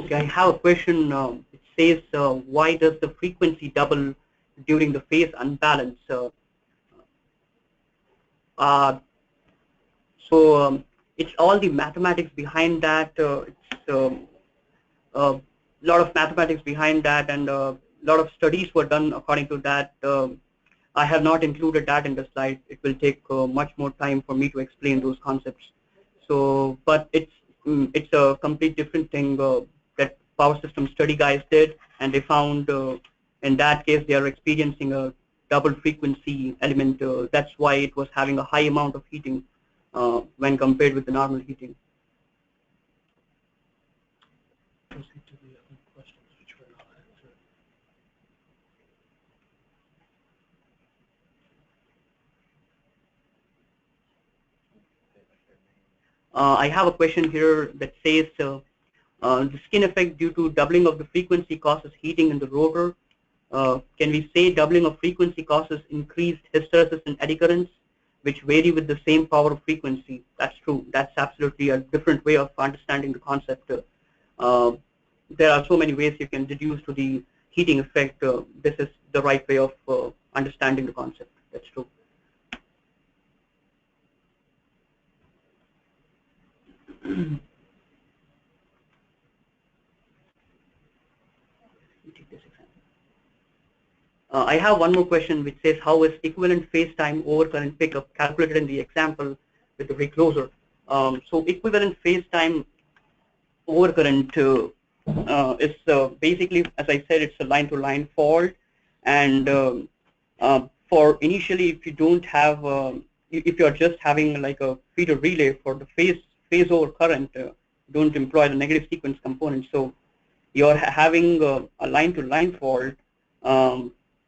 Okay, I have a question. It says, why does the frequency double during the phase unbalance? Uh, so it's all the mathematics behind that. It's a lot of mathematics behind that, and a lot of studies were done according to that. I have not included that in the slide. It will take much more time for me to explain those concepts. So, but it's a complete different thing that power system study guys did, and they found in that case they are experiencing a double frequency element. That's why it was having a high amount of heating when compared with the normal heating. I have a question here that says the skin effect due to doubling of the frequency causes heating in the rotor. Can we say doubling of frequency causes increased hysteresis and eddy currents, which vary with the same power of frequency? That's true. That's absolutely a different way of understanding the concept. There are so many ways you can deduce to the heating effect. This is the right way of understanding the concept. That's true. I have one more question which says, how is equivalent phase time over current pickup calculated in the example with the recloser? So equivalent phase time over current is basically, as I said, it's a line-to-line fault. And for initially, if you don't have, if you're just having like a feeder relay for the phase over current, don't employ the negative sequence component. So you're having a line-to-line fault,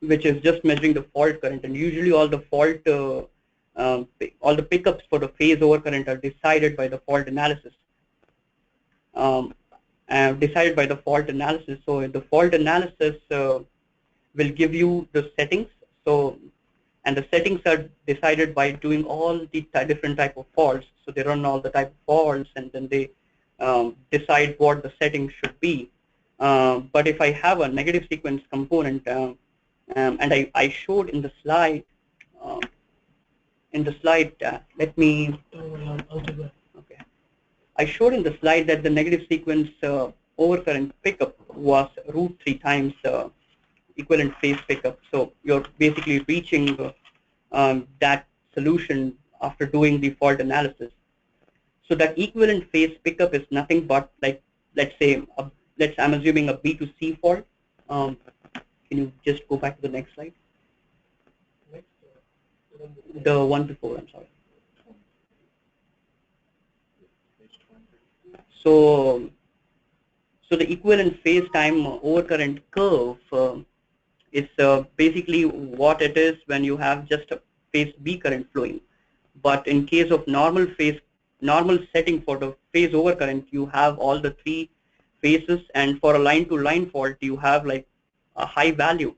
which is just measuring the fault current, and usually all the pickups for the phase over current are decided by the fault analysis. So the fault analysis will give you the settings. So, and the settings are decided by doing all the different type of faults. So they run all the type of faults, and then they decide what the settings should be. But if I have a negative sequence component, and I showed in the slide, let me, okay. I showed in the slide that the negative sequence overcurrent pickup was √3 times equivalent phase pickup. So you're basically reaching that solution after doing the fault analysis. So that equivalent phase pickup is nothing but, like, let's say, I'm assuming a B to C fault. Can you just go back to the next slide? The one before, I'm sorry. So the equivalent phase time overcurrent curve is basically what it is when you have just a phase B current flowing. But in case of normal setting for the phase overcurrent, you have all the three phases, and for a line-to-line fault, you have like a high value.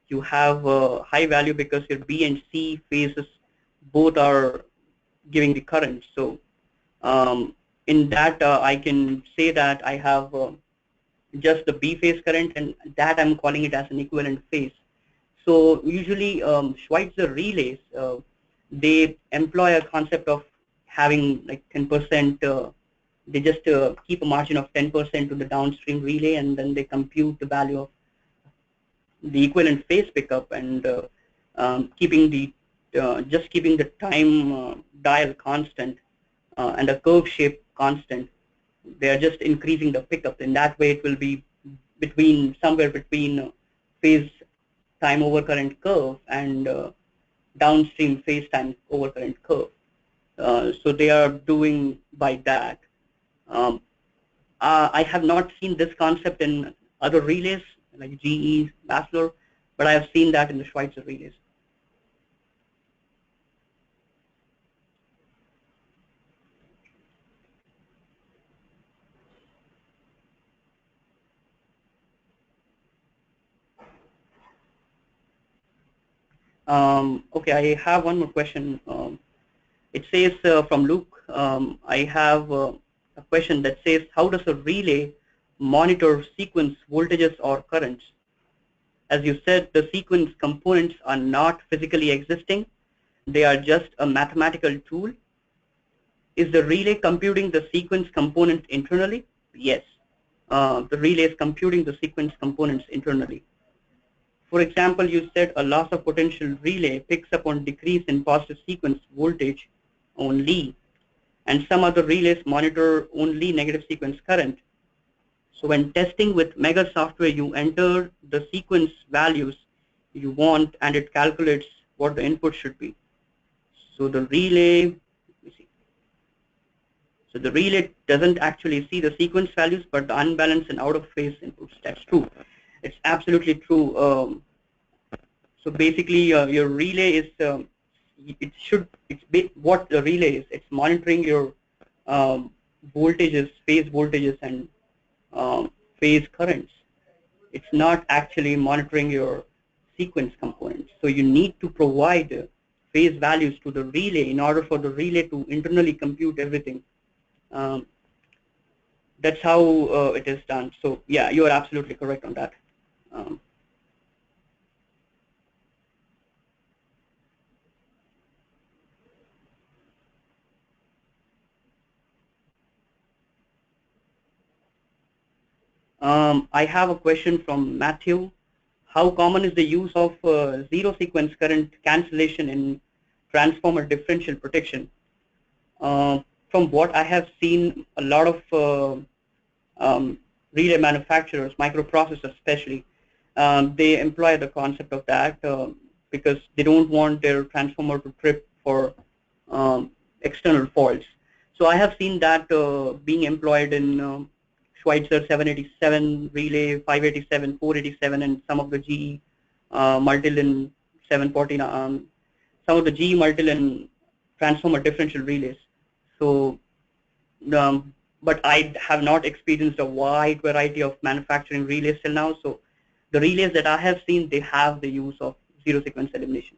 You have a high value because your B and C phases both are giving the current. So in that, I can say that I have just the B phase current, and that I'm calling it as an equivalent phase. So usually Schweitzer relays, they employ a concept of having like 10%, they just keep a margin of 10% to the downstream relay, and then they compute the value of the equivalent phase pickup, and keeping the time dial constant and the curve shape constant. They are just increasing the pickup. In that way, it will be somewhere between phase time overcurrent curve and downstream phase time overcurrent curve. So they are doing by that. I have not seen this concept in other relays like GE, Basler, but I have seen that in the Schweitzer relays. Okay, I have one more question. It says from Luke, I have a question that says, how does a relay monitor sequence voltages or currents? As you said, the sequence components are not physically existing. They are just a mathematical tool. Is the relay computing the sequence component internally? Yes. The relay is computing the sequence components internally. For example, you said a loss of potential relay picks up on decrease in positive sequence voltage only, and some other relays monitor only negative sequence current. So when testing with Mega software, you enter the sequence values you want, and it calculates what the input should be. So the relay, let me see. So the relay doesn't actually see the sequence values, but the unbalanced and out of phase inputs. That's true. It's absolutely true. So basically, your relay is what the relay is. It's monitoring your voltages, phase voltages, and phase currents. It's not actually monitoring your sequence components. So you need to provide phase values to the relay in order for the relay to internally compute everything. Um, that's how it is done. So yeah, you are absolutely correct on that. Um, I have a question from Matthew. How common is the use of zero sequence current cancellation in transformer differential protection? From what I have seen, a lot of relay manufacturers, microprocessors especially, they employ the concept of that because they don't want their transformer to trip for external faults. So I have seen that being employed in Schweitzer 787 relay, 587, 487, and some of the GE multi-lin 740, some of the GE multi-lin transformer differential relays. So, but I have not experienced a wide variety of manufacturing relays till now. So, the relays that I have seen, they have the use of zero sequence elimination.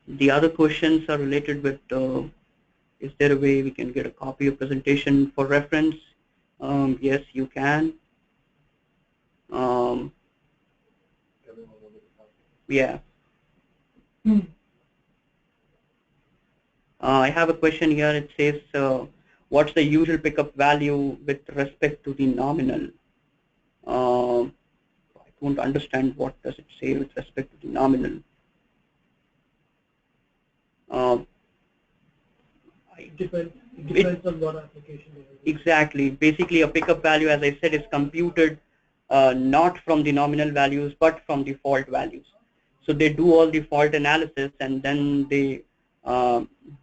The other questions are related with is there a way we can get a copy of presentation for reference? Yes, you can. Yeah. I have a question here. It says, what's the usual pickup value with respect to the nominal? I don't understand what does it say with respect to the nominal. It depends on what application they are using. Exactly. Basically, a pickup value, as I said, is computed not from the nominal values, but from the fault values. So they do all the fault analysis, and then they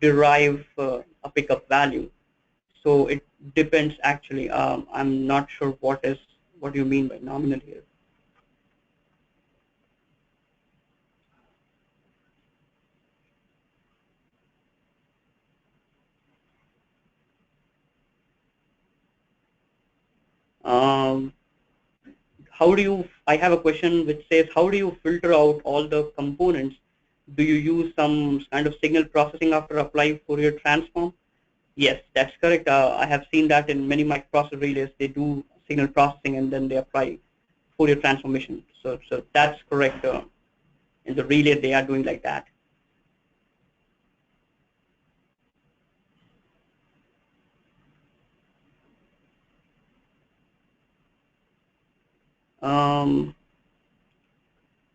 derive a pickup value. So it depends actually. I'm not sure what do you mean by nominal here. How do you, I have a question which says, how do you filter out all the components? Do you use some kind of signal processing after applying Fourier transform? Yes, that's correct. I have seen that in many microprocessor relays. They do signal processing and then they apply Fourier transformation. So that's correct. In the relay, they are doing like that.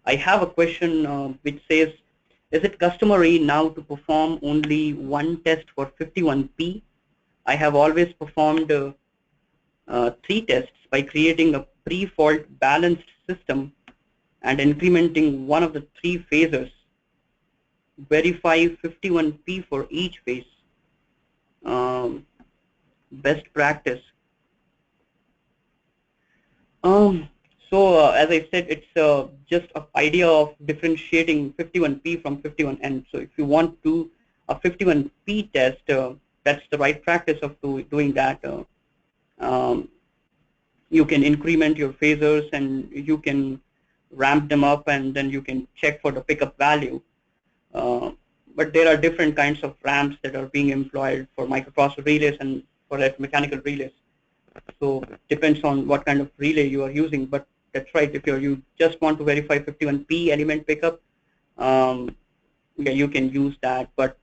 I have a question which says, is it customary now to perform only one test for 51P? I have always performed 3 tests by creating a pre-fault balanced system and incrementing one of the 3 phases. Verify 51P for each phase. Best practice. So as I said, it's just an idea of differentiating 51P from 51N. So if you want to do a 51P test, that's the right practice of doing that. You can increment your phasors and you can ramp them up, and then you can check for the pickup value. But there are different kinds of ramps that are being employed for microprocessor relays and for mechanical relays. So depends on what kind of relay you are using. But that's right, if you just want to verify 51P element pickup, yeah, you can use that. But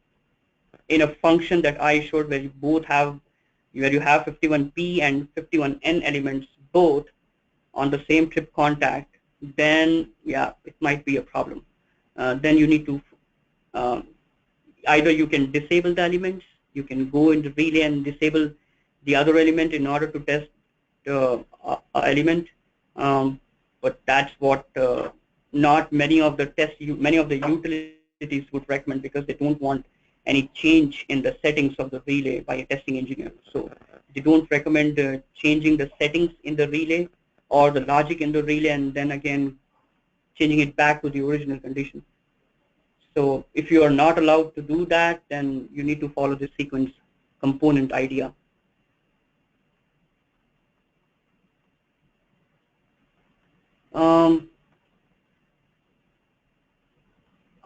in a function that I showed where you have 51P and 51N elements both on the same trip contact, then yeah, it might be a problem. Then you need to either you can disable the elements, you can go into relay and disable the other element in order to test the element, but that's what not many of the utilities would recommend, because they don't want any change in the settings of the relay by a testing engineer. So they don't recommend changing the settings in the relay or the logic in the relay and then again changing it back to the original condition. So if you are not allowed to do that, then you need to follow the sequence component idea.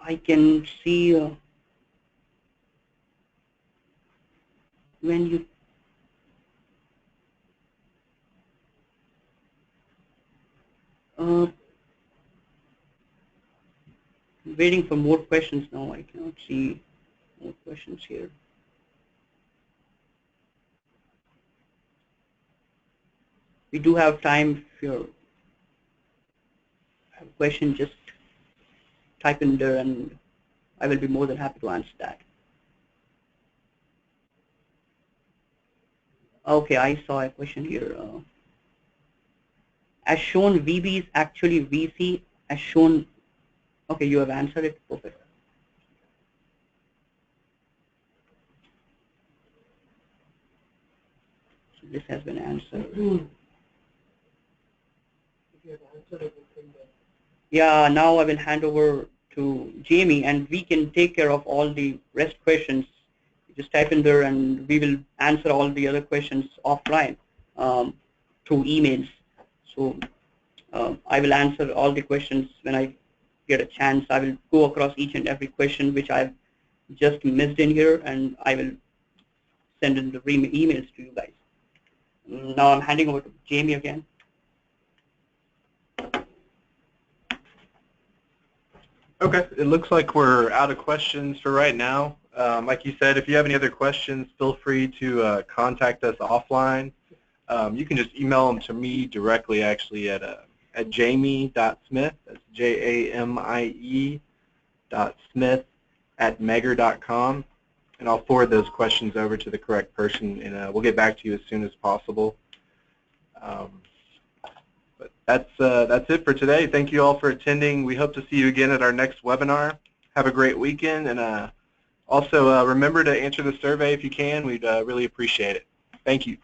I can see when you waiting for more questions now. I cannot see more questions here. We do have time. If you have a question, just type in there and I will be more than happy to answer that. Okay, I saw a question here. As shown, VB is actually VC. As shown, okay, you have answered it. Perfect. So this has been answered. Yeah, now I will hand over to Jamie, and we can take care of all the rest questions. Just type in there, and we will answer all the other questions offline through emails. So I will answer all the questions when I get a chance. I will go across each and every question which I've just missed in here, and I will send in the emails to you guys. Now I'm handing over to Jamie again. Okay, it looks like we're out of questions for right now. Like you said, if you have any other questions, feel free to contact us offline. You can just email them to me directly, actually, at jamie.smith, that's jamie.smith@megger.com, and I'll forward those questions over to the correct person, and we'll get back to you as soon as possible. But that's it for today. Thank you all for attending. We hope to see you again at our next webinar. Have a great weekend, and also remember to answer the survey if you can. We'd really appreciate it. Thank you.